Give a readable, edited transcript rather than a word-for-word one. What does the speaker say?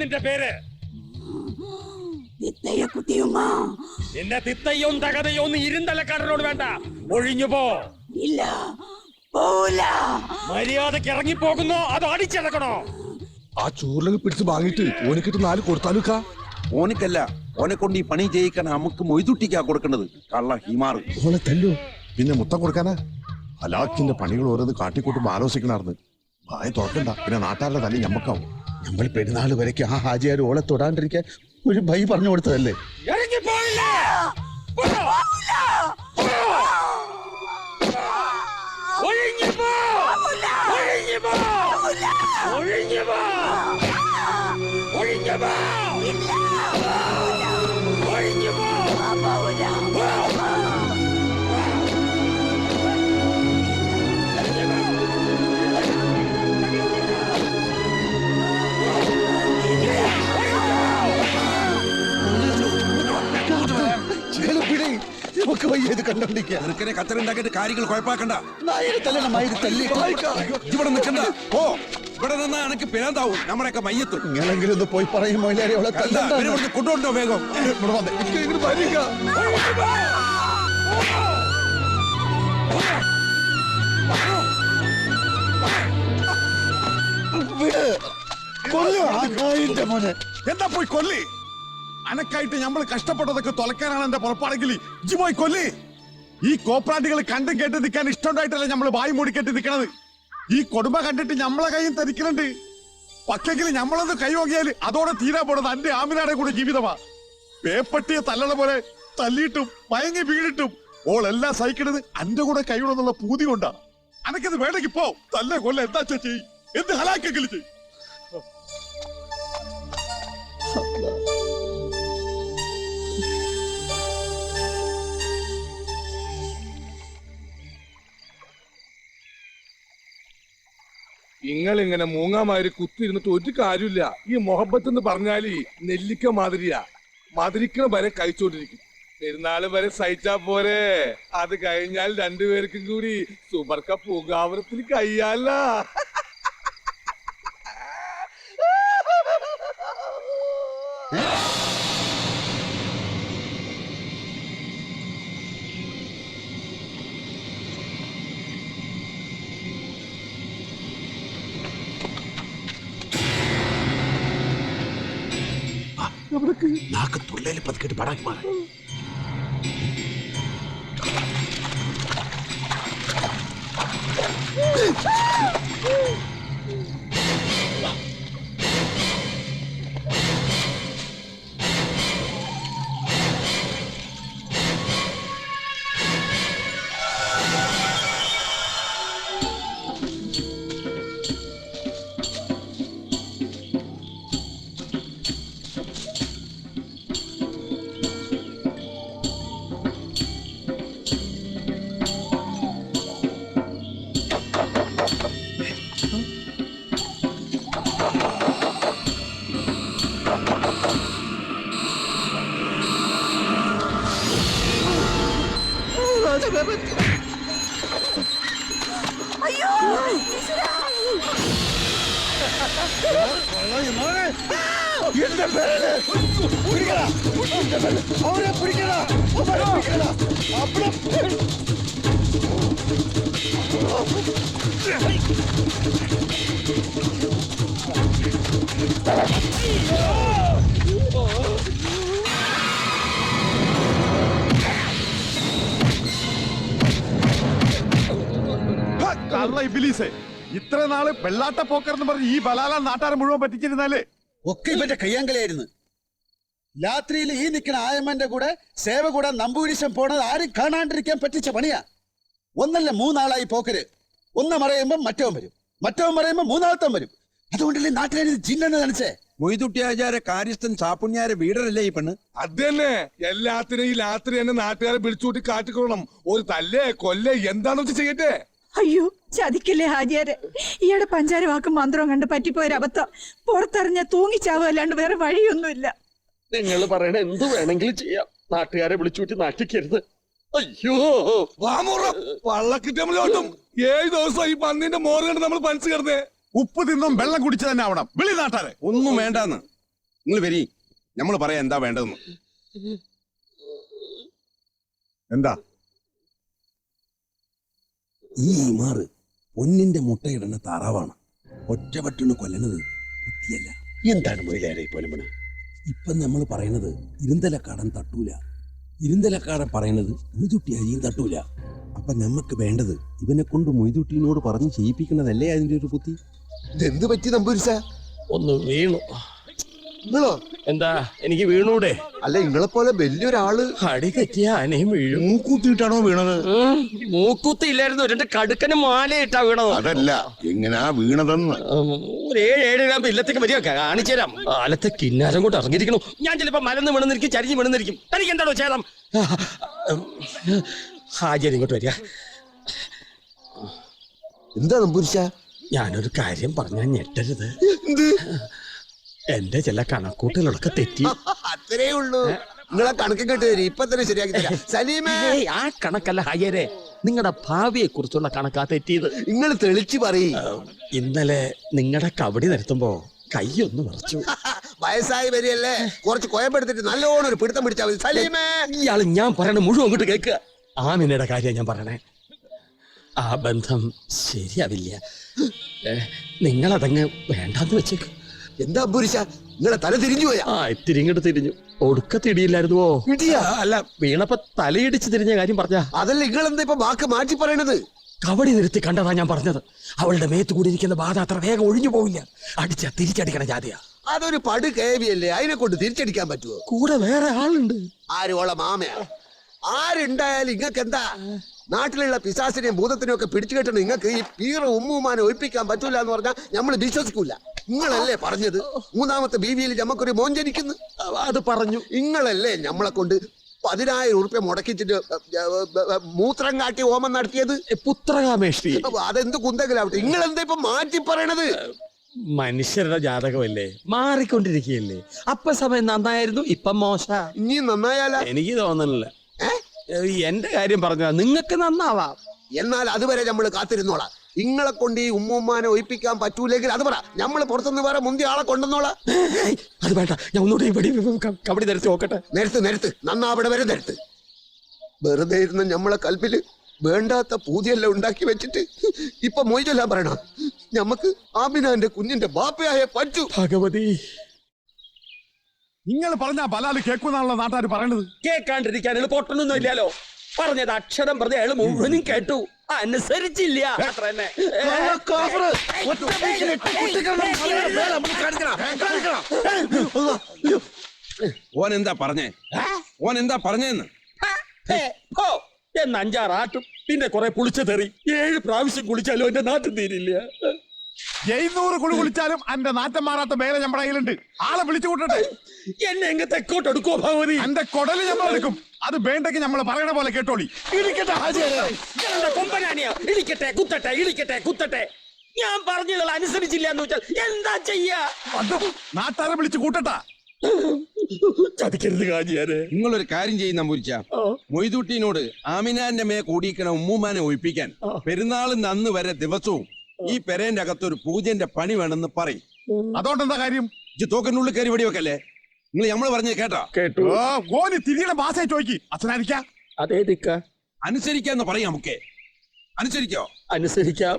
നിന്റെ പേര്? നിന്റെ തിത്തയ്യോ തകതയോ ഒന്ന് ഇരുന്തലക്കാരനോട് വേണ്ട. ഒഴിഞ്ഞു പോ. ഇല്ല, പോല. മര്യാദക്ക് ഇറങ്ങിപ്പോകുന്നോ അതോ അടിച്ചിറക്കണോ? ആ ചൂറിലൊക്കെ പിടിച്ച് വാങ്ങിട്ട് ഓനിക്കിട്ട് 4 കൊടുത്താലുക്ക. ഓനക്കല്ല, ഓനെ കൊണ്ട് ഈ പണി ചെയ്യിക്കാൻ നമുക്ക് മൊയ്തുട്ടിക്കാ കൊടുക്കേണ്ടത്. കള്ള ഹിമാറ് ഓനെ തല്ലു. പിന്നെ മുത്തം കൊടുക്കാനാ? ഹലാക്കിന്റെ പണികൾ ഓരോന്ന് കാട്ടിക്കൂട്ടുമ്പോ ആലോചിക്കണാർന്ന്. വായ തുറക്കണ്ട, പിന്നെ നാട്ടാരുടെ തല്ലി ഞമ്മക്കാവും. നമ്മൾ പെരുന്നാൾ വരയ്ക്ക് ആ ഹാജിയാർ ഓളെ തൊടാണ്ടിരിക്കാൻ ഒരു ഭൈ പറഞ്ഞു കൊടുത്തതല്ലേ. ചെറുക്കനെ കച്ചറുണ്ടാക്കിയിട്ട് കാര്യങ്ങൾ കുഴപ്പാക്കണ്ട. ഇവിടെ നിൽക്കണ്ട. ഓ, ഇവിടെ നിന്നാ എനിക്ക് പിരാന്താവും. നമ്മുടെയൊക്കെ മയ്യത്തും. ഇങ്ങനെങ്കിലും ഒന്ന് പോയി പറയും കൊണ്ടുകൊണ്ടോ വേഗം. എന്താ പോയി കൊല്ലി? അനക്കായിട്ട് നമ്മൾ കഷ്ടപ്പെട്ടതൊക്കെ തുലക്കാനാണ് എന്റെ പുറപ്പാടെങ്കിൽ ഇജ്ജ് പോയി കൊല്ലി. ഈ കോപ്രാണ്ടികൾ കണ്ടും കേട്ട് നിൽക്കാൻ ഇഷ്ടമുണ്ടായിട്ടല്ല നമ്മൾ വായി മൂടിക്കെട്ടി നിൽക്കണത്. ഈ കൊടുമ കണ്ടിട്ട് നമ്മളെ കൈയും തരിക്കുന്നുണ്ട്. പക്ഷെങ്കിൽ നമ്മളൊന്ന് കൈ നോക്കിയാൽ അതോടെ തീരാ പോണത് എന്റെ ആമിനാടെ കൂടെ ജീവിതമാ. പേപ്പട്ടിയെ തല്ലണ പോലെ തല്ലിയിട്ടും മയങ്ങി വീണിട്ടും ഓളെല്ലാം സഹിക്കണത് എന്റെ കൂടെ കൈവിടെന്നുള്ള പൂതി കൊണ്ടാ. അനക്കത് വേണമെങ്കിൽ പോ, തല്ല കൊല്ല എന്താ ചെയ്യും, എന്ത് ഹലാക്കെങ്കിലും ചെയ്യും. ഇങ്ങനെ മൂങ്ങാമാര് കുത്തിയിരുന്നിട്ട് ഒരു കാര്യമില്ല. ഈ മൊഹബത്ത് എന്ന് പറഞ്ഞാല് നെല്ലിക്ക മാതിരിയാ. മധുരിക്കണ വരെ കഴിച്ചോണ്ടിരിക്കും. പെരുന്നാള് വരെ സഹിച്ചാ പോരെ. അത് കഴിഞ്ഞാൽ രണ്ടുപേർക്കും കൂടി സുബർക്ക പൂങ്കാവനത്തിൽ കഴിയാല. നാക്ക് തുള്ളയിൽ പതുക്കിട്ട് പടാക്കി മാറി. ഇത്ര നാള് വെള്ളാട്ട പോക്കർന്ന് പറഞ്ഞ് ഈ ബലാല നാട്ടാരെ മുഴുവൻ പറ്റിച്ചിരുന്നാലേ ഒക്കെ ഇവന്റെ കയ്യാങ്കലായിരുന്നു. രാത്രിയിൽ ഈ നിൽക്കുന്ന ആയമ്മന്റെ കൂടെ സേവ കൂടെ നമ്പൂരിശം പോണത് ആരും കാണാണ്ടിരിക്കാൻ പറ്റിച്ച പണിയാ. ഒന്നല്ല 3 ആളായി പോക്കര്. ഒന്ന് മറയുമ്പോ മറ്റവൻ വരും, മറ്റവൻ മറയുമ്പോ 3ാമത്തവൻ വരും. അതുകൊണ്ടല്ലേ നാട്ടുകാർ ജിന്നെന്ന് നനച്ചേ. മൊയ്തുട്ടിയാചാര കാര്യസ്ഥൻ ചാപ്പുണ്യാരെ വീടരല്ലേ ഈ പെണ്ണ്? അത് തന്നെ. എല്ലാത്തിനും ഈ രാത്രി തന്നെ നാട്ടുകാരെ വിളിച്ചുകൂട്ടി കാട്ടിക്കൊള്ളണം. ഒരു തല്ലേ കൊല്ലേ എന്താന്ന് വെച്ച് ചെയ്യട്ടെ. അയ്യോ, ചതിക്കല്ലേ ഹാജിയാരെ. ഈയുടെ പഞ്ചാര വാക്കും മന്ത്രവും കണ്ട് പറ്റിപ്പോയൊരബദ്ധം. പുറത്തറിഞ്ഞ തൂങ്ങിച്ചാവും, അല്ലാണ്ട് വേറെ വഴിയൊന്നുമില്ല. നിങ്ങൾ പറയണ എന്ത് വേണമെങ്കിലും ചെയ്യാം. നാട്ടുകാരെ വിളിച്ചുകൂട്ടി നാട്ടിക്കരുത്. അയ്യോ, വള്ളക്കിട്ടോട്ടും 7 ദിവസം ഈ പന്നിന്റെ മോറ് കണ്ട് നമ്മൾ പനിച്ചു കിടന്നേ. ഉപ്പ് തിന്നും വെള്ളം കുടിച്ചു തന്നെ ആവണം. വിളി നാട്ടാരെ. ഒന്നും വേണ്ടാന്ന്. നിങ്ങൾ വരി, നമ്മൾ പറയാം എന്താ വേണ്ടതെന്ന്. എന്താ ഈ ഇമാറ് പൊന്നിന്റെ മുട്ടയിടുന്ന താറാവാണ്. ഒറ്റപെട്ടിന് കൊല്ലണത് ബുദ്ധിയല്ല. എന്താണ് മൊയിലാരെ പൊലമണ? ഇപ്പം നമ്മൾ പറയണത് ഇരുന്തലക്കാടൻ തട്ടൂല, ഇരുന്തലക്കാടൻ പറയണത് മൊയ്തുട്ടി അരിയും തട്ടൂല. അപ്പൊ നമുക്ക് വേണ്ടത് ഇവനെ കൊണ്ട് മൊയ്തുട്ടീനോട് പറഞ്ഞ് ചെയ്യിപ്പിക്കണതല്ലേ അതിന്റെ ഒരു ബുദ്ധി. എന്ത് പറ്റി നമ്പൂരിച്ച? ഒന്ന് വീണു. നിങ്ങളോ? എന്താ എനിക്ക് വീണൂടെ? അല്ല, നിങ്ങളെ പോലെ വലിയൊരാള് അടി തെറ്റിയ ആനയും വീഴും. മൂക്കൂത്തിയിട്ടാണോ വീണത്? മൂക്കുത്തി ഇല്ലായിരുന്നു, രണ്ട് കടുക്കന് മാലയിട്ടാ വീണത്. അതല്ല, എങ്ങനാ വീണതെന്ന്. ഒരു 7 ഗ്രാം ഇല്ലത്തേക്ക് വരിക കാണിച്ചു തരാം. കാലത്തെ കിന്നാരം കൊണ്ട് ഇറങ്ങിയിരിക്കണു. ഞാൻ ചിലപ്പോ മലന്ന് വീണെന്നിരിക്കും, ചരിഞ്ഞ് വീണെന്നിരിക്കും. തനിക്ക് എന്താണോ ചേതം? ഹാജർ ഇങ്ങോട്ട് വരിക. എന്താ നമ്പൂരിച്ച? ഞാനൊരു കാര്യം പറഞ്ഞാൽ ഞെട്ടരുത്. എന്റെ ചില കണക്കൂട്ടലൊക്കെ തെറ്റി. അത്രേ ഉള്ളൂ. നിങ്ങളെ കണക്ക് കേട്ട് തരും, ഇപ്പൊ തന്നെ ശരിയാക്കി തരാം. സലീമേ, ആ കണക്കല്ല ഹാജരെ, നിങ്ങളുടെ ഭാവിയെ കുറിച്ചുള്ള കണക്കാ തെറ്റിയത്. നിങ്ങൾ തെളിച്ചു പറയ്. ഇന്നലെ നിങ്ങളുടെ കബഡി നിരത്തുമ്പോ കൈയൊന്ന് വിറച്ചു. വയസ്സായി വരികയല്ലേ, കുറച്ച് കോയപ്പെടുത്തിട്ട് നല്ലോണം ഒരു പിടുത്തം പിടിച്ചാൽ മതി. സലീമേ, ഇയാള് ഞാൻ പറയണ മുഴുവൻ അങ്ങോട്ട് കേൾക്കുക. ആമിനയുടെ കാര്യം ഞാൻ പറയണേ. ആ ബന്ധം ശരിയാവില്ല. നിങ്ങളതങ്ങ് വേണ്ടാന്ന് വെച്ചേക്ക്. എന്താ നമ്പൂരിച്ച, നിങ്ങളെ തല തിരിഞ്ഞു പോയാ? ആ ഇത്തിരി ഇങ്ങോട്ട് തിരിഞ്ഞു. ഒടുക്ക തിടിയില്ലായിരുന്നുവോ? ഇടിയാ? അല്ല, വീണപ്പോ തലയിടിച്ച് തിരിഞ്ഞ കാര്യം പറഞ്ഞ. അതല്ല, നിങ്ങൾ എന്താ ഇപ്പൊ വാക്ക് മാറ്റി പറയണത്? കബഡി നിർത്തി കണ്ടതാ ഞാൻ പറഞ്ഞത്. അവളുടെ മേത്ത് കൂടിയിരിക്കുന്ന ബാധ അത്ര വേഗം ഒഴിഞ്ഞു പോവില്ല. അടിച്ച തിരിച്ചടിക്കണ ജാതിയാ. അതൊരു പട് കേവിയല്ലേ, അതിനെ കൊണ്ട് തിരിച്ചടിക്കാൻ പറ്റുമോ? കൂടെ വേറെ ആളുണ്ട്. ആരോള മാമയാ? ആരുണ്ടായാലും ഇങ്ങക്ക് എന്താ? നാട്ടിലുള്ള പിശാസിനെയും ഭൂതത്തിനെയും ഒക്കെ പിടിച്ചു കെട്ടണം. നിങ്ങൾക്ക് ഈ പീറ ഉമ്മുമാനെ ഒഴിപ്പിക്കാൻ പറ്റൂല എന്ന് പറഞ്ഞാൽ നമ്മൾ വിശ്വസിക്കൂല. നിങ്ങളല്ലേ പറഞ്ഞത് 3ാമത്തെ ബീവിയിൽ ഞമ്മക്കൊരു മോൻ ജനിക്കുന്നു? അത് പറഞ്ഞു. നിങ്ങളല്ലേ ഞമ്മളെ കൊണ്ട് 10,000 ഉറുപ്പ്യ മുടക്കിച്ചിട്ട് മൂത്രം കാട്ടി ഹോമം നടത്തിയത്? പുത്രകാമേഷ്ടി. അതെന്ത് കുന്തെങ്കിലാവട്ടെ, നിങ്ങൾ എന്താ ഇപ്പൊ മാറ്റി പറയണത്? മനുഷ്യരുടെ ജാതകമല്ലേ, മാറിക്കൊണ്ടിരിക്കുകയല്ലേ. അപ്പ സമയം നന്നായിരുന്നു, ഇപ്പം മോശ. ഇനി നന്നായാല? എനിക്ക് തോന്നണില്ല. എന്റെ കാര്യം പറഞ്ഞ നിങ്ങൾക്ക് നന്നാവാം. എന്നാൽ അതുവരെ നമ്മൾ കാത്തിരുന്നോളാം. നിങ്ങളെ കൊണ്ട് ഈ ഉമ്മുമ്മാനെ ഒഴിപ്പിക്കാൻ പറ്റൂലെങ്കിൽ അത് പറ, നമ്മൾ പുറത്തുനിന്ന് വേറെ മുന്തിയ ആളെ കൊണ്ടുവന്നോളാം. അത് വേണ്ട, ഞാൻ ഒന്നുകൂടി ഇവിടെ കബഡി നിരത്തി നോക്കട്ടെ. നിരത്ത് നന്നാവിടെ വരെ നിരത്ത്. വെറുതെ ഇരുന്ന് നമ്മളെ കൽപ്പില് വേണ്ടാത്ത പൂതിയെല്ലാം ഉണ്ടാക്കി വെച്ചിട്ട് ഇപ്പൊ മൊയ്തെല്ലാം പറയണ. ഞമ്മക്ക് ആമിനാന്റെ കുഞ്ഞിന്റെ ബാപ്പയായ പറ്റൂ. ഭഗവതി, നിങ്ങൾ പറഞ്ഞ ബലാല് കേൾക്കുന്നാണല്ലോ നാട്ടുകാർ പറയണത്. കേൾക്കാണ്ടിരിക്കാൻ പൊട്ടൊന്നും ഇല്ലാലോ. പറഞ്ഞത് അക്ഷരം പറഞ്ഞ അയാൾ മുഴുവനും കേട്ടു, അനുസരിച്ചില്ല. അത്ര തന്നെ. ഓൻ എന്താ പറഞ്ഞേ? ഓൻ എന്താ പറഞ്ഞെന്ന്? എന്ന് 5-6 ആട്ടും, പിന്നെ കുറെ പുളിച്ച തെറി. 7 പ്രാവശ്യം കുളിച്ചാലും എന്റെ നാട്ടിൽ തീരില്ല. 700 കുളി കുളിച്ചാലും എന്റെ നാറ്റം മാറാത്ത വേല നമ്മുടെ കയ്യിലുണ്ട്. ആളെ വിളിച്ചു കൂട്ടട്ടെ. എന്നെ എങ്ങ തെക്കോട്ട് എടുക്കോ ഭഗവതി? എന്റെ കൊടല് നമ്മൾ എടുക്കും. അത് വേണ്ടെങ്കിൽ നമ്മൾ പറയണ പോലെ കേട്ടോളി. കൊമ്പനാനിയാ, ഇടിക്കട്ടെ കുത്തട്ടെ, ഇടിക്കട്ടെ കുത്തട്ടെ. ഞാൻ പറഞ്ഞത് അനുസരിച്ചില്ല എന്ന് വെച്ചാൽ എന്താ ചെയ്യാ? നാട്ടാരെ വിളിച്ചു കൂട്ടട്ടാ. ചതിക്കരുത് കാജിയാരെ. നിങ്ങളൊരു കാര്യം ചെയ്യുന്ന മുരിച്ച, മൊയ്തുട്ടീനോട് ആമിനാന്റെ മേ കൂടിയിക്കണ ഉമ്മുമാനെ ഒഴിപ്പിക്കാൻ പെരുന്നാളിന് അന്ന് വരെ ദിവസവും ഈ പെരേന്റെ അകത്തൊരു പൂജന്റെ പണി വേണമെന്ന് പറയും. അതുകൊണ്ടെന്താ കാര്യം? തോക്കനുള്ളിൽ കയറി വെടിവെക്കല്ലേ? നിങ്ങൾ നമ്മള് പറഞ്ഞത് കേട്ടാ? കേട്ടു. ഓന് തിരിയുടെ ഭാഷയെ ചോദിക്കി അച്ഛനായിരിക്കാം. അതേ ദിക്ക. അനുസരിക്കാന്ന് പറയാം. നമുക്ക് അനുസരിക്കോ? അനുസരിക്കാം.